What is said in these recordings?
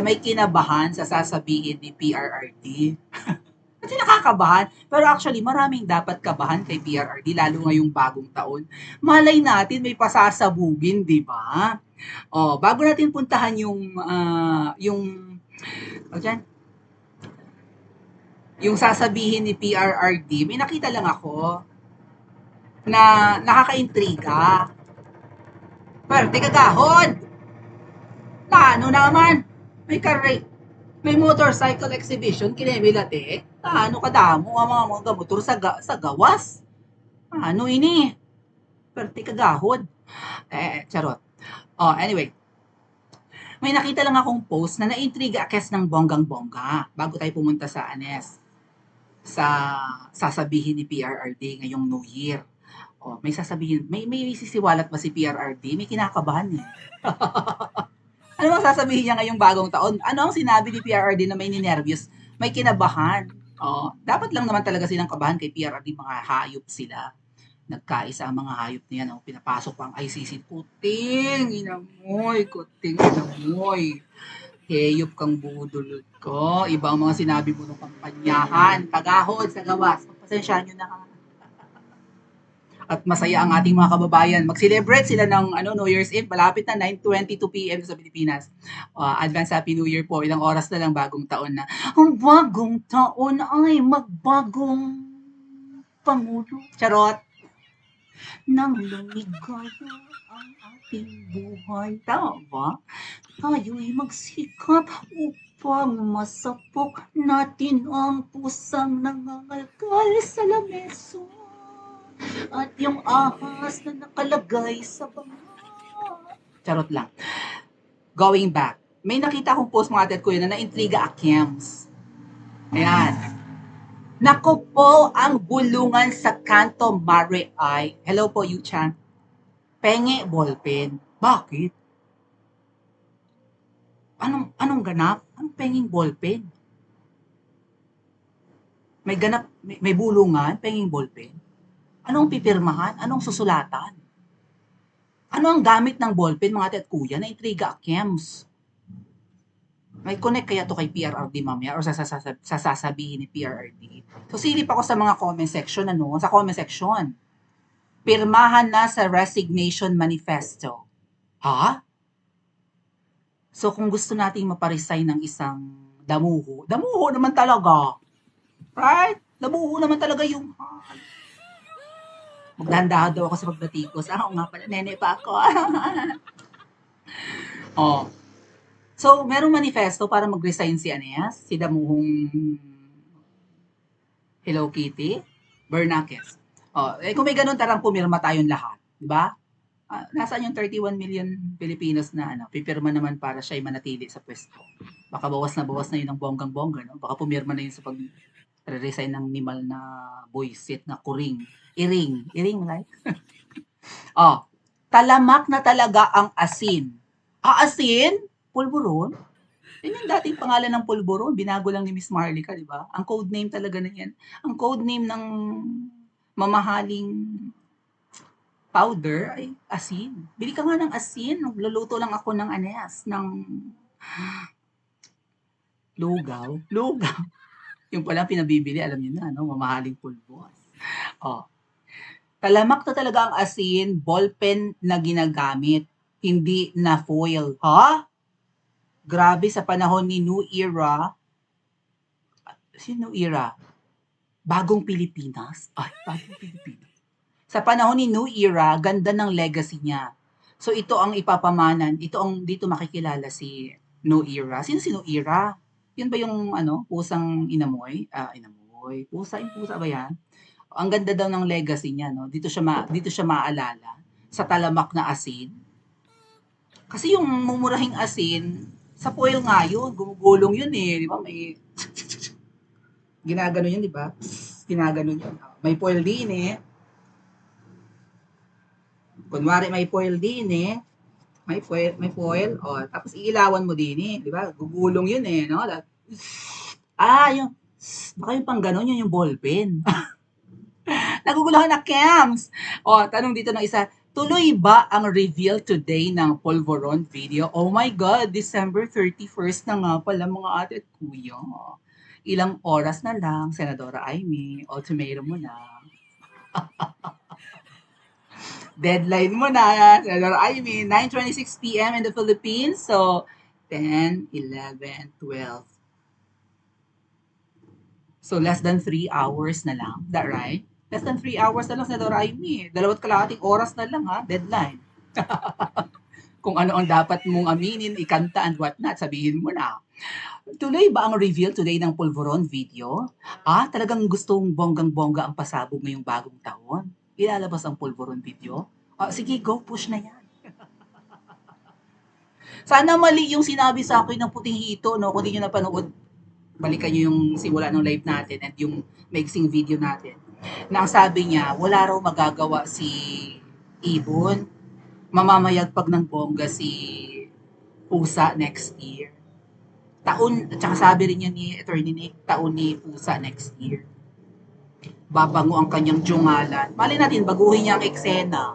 may kinabahan sa sasabihin ni PRRD. Kasi nakakabahan. Pero actually, maraming dapat kabahan kay PRRD, lalo ngayong bagong taon. Malay natin may pasasabugin, di ba? Bago natin puntahan okay, yung sasabihin ni PRRD, may nakita lang ako na nakakaintriga. Pero, teka gahon! Na ano naman? May kare may motorcycle exhibition kinemilate. Ano kadamo ang mga motor sa gawas. Ano ini? Perte kagahod. Charot. Anyway. May nakita lang akong post na naintriga kes ng bonggang-bongga bago tayo pumunta sa Anes. Sa sasabihin ni PRRD ngayong New Year. May sasabihin, may sisiwalat ba si PRRD? May kinakabahan eh. Ano ang sasabihin niya ngayong bagong taon? Ano ang sinabi ni PRRD na may ninervyos? May kinabahan. Dapat lang naman talaga silang kabahan kay PRRD, mga hayop sila. Nagkaisa ang mga hayop niya, no? Pinapasok pa ang ICC. Kuting, kuting, inamoy. Heyop kang budulot ko. Iba ang mga sinabi mo ng kampanyahan. Pagahod sa gawas. Pagpasensyahan nyo na ha. At masaya ang ating mga kababayan. Mag-celebrate sila ng New Year's Eve. Malapit na 9:22 PM sa Pilipinas. Advance Happy New Year po. Ilang oras na lang bagong taon na. Ang bagong taon ay magbagong Pangulo. Charot. Nang lumigaya ang ating buhay. Tama ba? Tayo'y magsikap upang masapok natin ang pusang nangangalkal sa lamesa. At yung ahas na nakalagay sa banga. Charot lang. Going back. May nakita akong post mga atet ko yun na naintriga Akems. Ayan. Nako po ang bulungan sa Kanto Mare ay, hello po Yu-chan, penge ballpen. Bakit? Anong ganap? Anong penging ballpen? May ganap, may bulungan, penging ballpen? Anong pipirmahan? Anong susulatan? Ano ang gamit ng ballpen, mga ate at kuya? Na-intriga Akems. May connect kaya to kay PRRD mamaya or sa sasabihin ni PRRD. So silip ako sa mga comment section, sa comment section. Pirmahan na sa resignation manifesto. Ha? So kung gusto nating maparesign ng isang damuho naman talaga. Right? Damuho naman talaga yung magdahan daw ako sa pagbatikos. Oo nga pala, nene pa ako. So, merong manifesto para mag-resign si Aneas, si damuhong Hello Kitty, Bernakes. Kung may ganun, tarang pumirma tayong lahat. Diba? Nasaan yung 31 million Pilipinos na pipirma naman para siya ay manatili sa pwesto. Baka bawas na yun ng bonggang-bongga, no? Baka pumirma na yun sa pag-resign ng nimal na buisit na kuring. Iring, right? Talamak na talaga ang asin. Asin? Pulburon? Yan yung dating pangalan ng pulburon. Binago lang ni Miss Marlica, di ba? Ang code name talaga na yan. Ang code name ng mamahaling powder ay asin. Bili ka nga ng asin. Luluto lang ako ng ng lugaw. Yung pala pinabibili, alam niyo na, mamahaling pulbos. Talamak na talaga ang asin, ballpen na ginagamit, hindi na foil. Ha? Grabe, sa panahon ni New Era. Sino Era? Bagong Pilipinas? Bagong Pilipinas. Sa panahon ni New Era, ganda ng legacy niya. So ito ang ipapamanan, dito makikilala si New Era. Sino si New Era? Yun ba yung pusang inamoy? Inamoy. Pusa ba yan? Ang ganda daw ng legacy niya, no? Dito siya maalala sa talamak na asin. Kasi yung mumurahing asin, sa foil nga yun, gumugulong yun eh, di ba? May ginagano yun, di ba? Ginagano yun. May foil din eh. Kunwari may foil din eh. May foil. Tapos iilawan mo din eh, di ba? Gugulong yun eh, no? Yung baka yung pang ganon, yun yung ballpen. Naguguluhan na Cams. Tanong dito ng isa, Tuloy ba ang reveal today ng Polvoron video? Oh my God, December 31st na nga pala mga ate at kuya. Ilang oras na lang, Senadora Amy, ultimatum mo na. Deadline mo na, Senadora Amy, 9:26 p.m. in the Philippines. So, 10, 11, 12. So, less than 3 hours na lang. Is that right? Less than 3 hours na lang, Senadora Amy. 2 oras na lang ha, deadline. Kung ano ang dapat mong aminin, ikanta and whatnot, sabihin mo na. Tuloy ba ang reveal today ng Polvoron video? Talagang gustong bonggang-bongga ang pasabog ngayong bagong taon? Ilalabas ang Polvoron video? Sige, go, push na yan. Sana mali yung sinabi sa akin ng puting hito, no? Kung di nyo napanood, balikan nyo yung simula ng live natin at yung mixing video natin. Na ang sabi niya, wala raw magagawa si Ibon. Mamamayagpag ng bongga si Pusa next year. Taon, at saka sabi rin niya ni Attorney Nick, taon ni Pusa next year. Babango ang kanyang jungalan. Mali natin, baguhin niya ang eksena.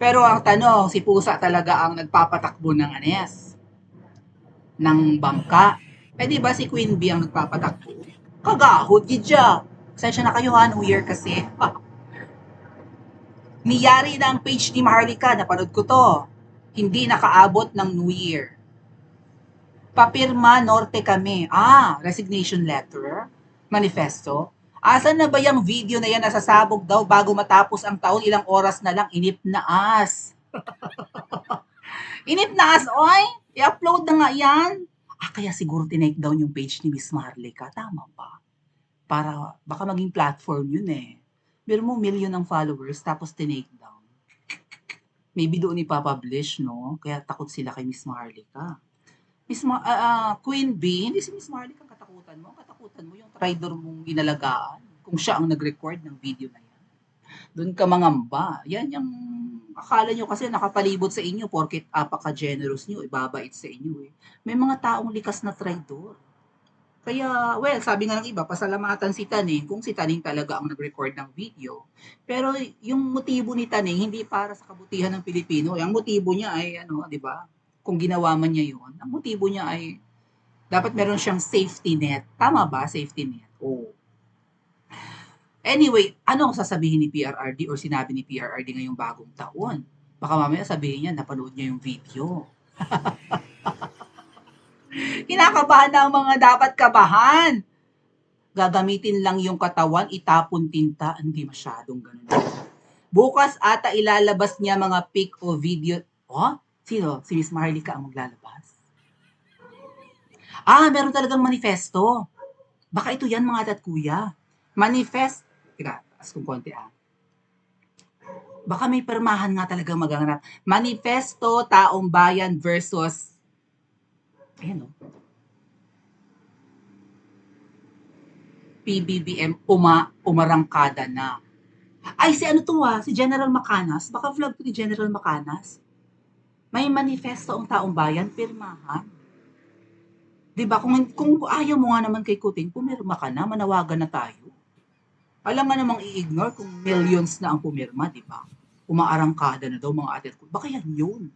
Pero ang tanong, si Pusa talaga ang nagpapatakbo ng anes, ng bangka. Di ba si Queen Bee ang nagpapatakbo? Kagahod, gidya. Sensya na kayo ha, New Year kasi. Niyari na ang page ni Maharlika, napanood ko to. Hindi nakaabot ng New Year. Papirma Norte kami. Resignation letter, manifesto. Asan na ba yung video na yan nasasabog daw bago matapos ang taon? Ilang oras na lang, inip na as. Inip na as, oy! I-upload na nga yan. Kaya siguro tinake down yung page ni Miss Maharlika. Tama ba? Para baka maging platform yun eh. Pero mo, million ng followers, tapos tinake down. Maybe doon ipapublish, no? Kaya takot sila kay Miss Maharlika. Queen Bee, hindi si Miss Maharlika ang katakutan mo. Katakutan mo yung traitor mong inalagaan kung siya ang nag-record ng video na yan. Doon ka mangamba. Yan yung akala nyo kasi nakapalibot sa inyo porket apaka-generous nyo, ibabait sa inyo eh. May mga taong likas na traitor. Kaya, well, sabi nga ng iba, pasalamatan si Taning kung si Taning talaga ang nag-record ng video. Pero yung motibo ni Taning, hindi para sa kabutihan ng Pilipino. Ang motibo niya ay, di ba? Kung ginawa man niya yun, ang motibo niya ay, dapat meron siyang safety net. Tama ba? Safety net. Anyway, anong sasabihin ni PRRD or sinabi ni PRRD ngayong bagong taon? Baka mamaya sabihin niya, napanood niya yung video. Kinakabahan na ang mga dapat kabahan. Gagamitin lang yung katawan, itapon tinta, hindi masyadong ganun. Bukas ata ilalabas niya mga pic o video. Sino? Si Miss Maharlika ang maglalabas. Meron talagang manifesto. Baka ito yan mga tat kuya. Taas kong konti Baka may permahan nga talagang magaganap. Manifesto Taong Bayan versus PBBM umarangkada na. Si General Macanas. Baka vlog to ni General Macanas. May manifesto ang Taong Bayan, pirmahan. Diba? Kung ayaw mo nga naman kay Kuting, pumirma ka na, manawagan na tayo. Alam nga namang i-ignore kung millions na ang pumirma, diba? Umaarangkada na daw mga ate. Baka yan yun.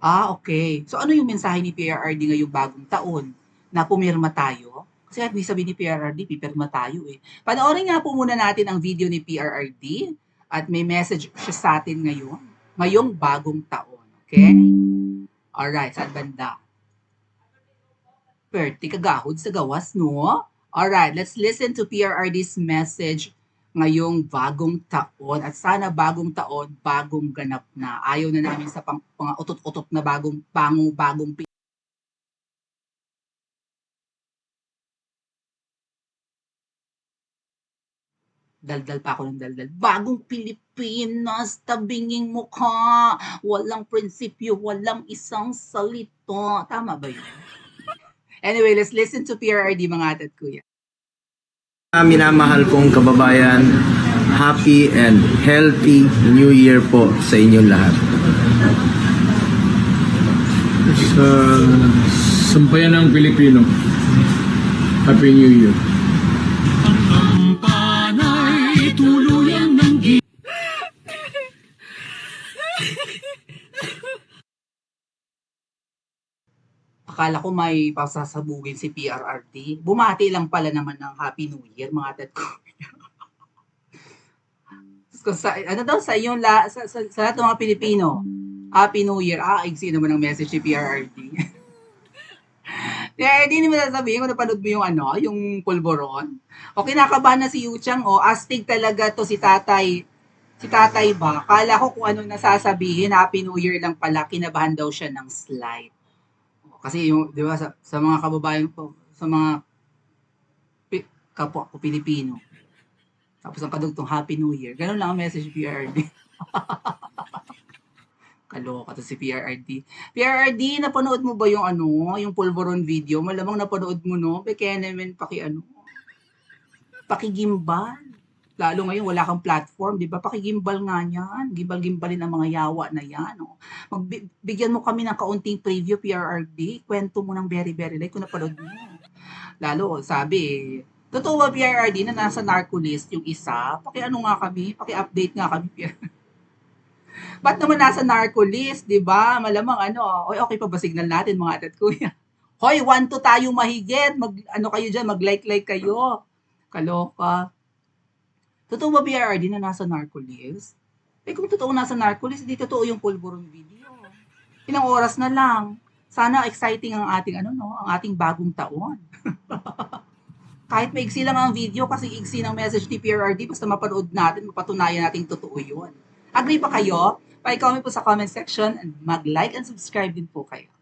Okay. So ano yung mensahe ni PRRD ngayong bagong taon na pumirma tayo? Kasi at di sabi ni PRRD, pipirma tayo eh. Panoorin nga po muna natin ang video ni PRRD at may message siya sa atin ngayong bagong taon. Okay? Alright, saan banda? Perti kagahod sa gawas, no? Alright, let's listen to PRRD's message ngayong bagong taon. At sana bagong taon, bagong ganap na. Ayaw na namin sa mga utot-utot na bagong daldal pa ako ng daldal. Bagong Pilipinas, tabinging mukha, walang prinsipyo, walang isang salita. Tama ba yun? Anyway, let's listen to PRRD mga ate at kuya. Minamahal kong kababayan, happy and healthy New Year po sa inyong lahat. Sa sambayan ng Pilipino, Happy New Year. Akala ko may pasasabugin si PRRD. Bumati lang pala naman ng Happy New Year, mga tet ko. Ano daw sa inyong sa lahat ng mga Pilipino, Happy New Year. Iksi naman ang message ni PRRD. Kaya hindi mo sasabihin kung napanood mo yung yung pulboron. O kinakabahan na si Yuchang, astig talaga to si tatay. Si tatay ba? Kala ko kung anong nasasabihin, Happy New Year lang pala, kinabahan daw siya ng slide. Kasi yung, di ba, sa mga kababayan ko, sa mga kapwa ko Pilipino. Tapos ang kadugtong Happy New Year. Ganun lang ang message PRRD. Kaloka to si PRRD. PRRD, napanood mo ba yung yung pulboron video? Malamang napanood mo, no? Kaya naman pakigimbal. Lalo ngayon, wala kang platform, di ba? Pakigimbal nga yan. Gimbal-gimbalin ang mga yawa na yan. Oh. Bigyan mo kami ng kaunting preview, PRRD. Kwento mo ng very, very light kung napanood mo. Lalo, sabi totoo ba PRRD na nasa narcolist yung isa? Nga kami, paki-update nga kami, PRRD. Ba't naman nasa narcolist, di ba? Malamang okay pa ba signal natin mga atat kuya? Hoy, 1-2 tayo mahigit. Kayo dyan, mag-like kayo. Kaloka. Totoo ba PRRD na nasa narcolist? Kung totoo nasa narcolist, hindi totoo yung pulburon video. Ilang oras na lang. Sana exciting ang ating ang ating bagong taon. Kahit maiksi lang ang video kasi iksi ng message ni PRRD, basta mapanood natin, mapatunayan natin totoo yun. Agree pa kayo? Pa-comment po sa comment section and mag-like and subscribe din po kayo.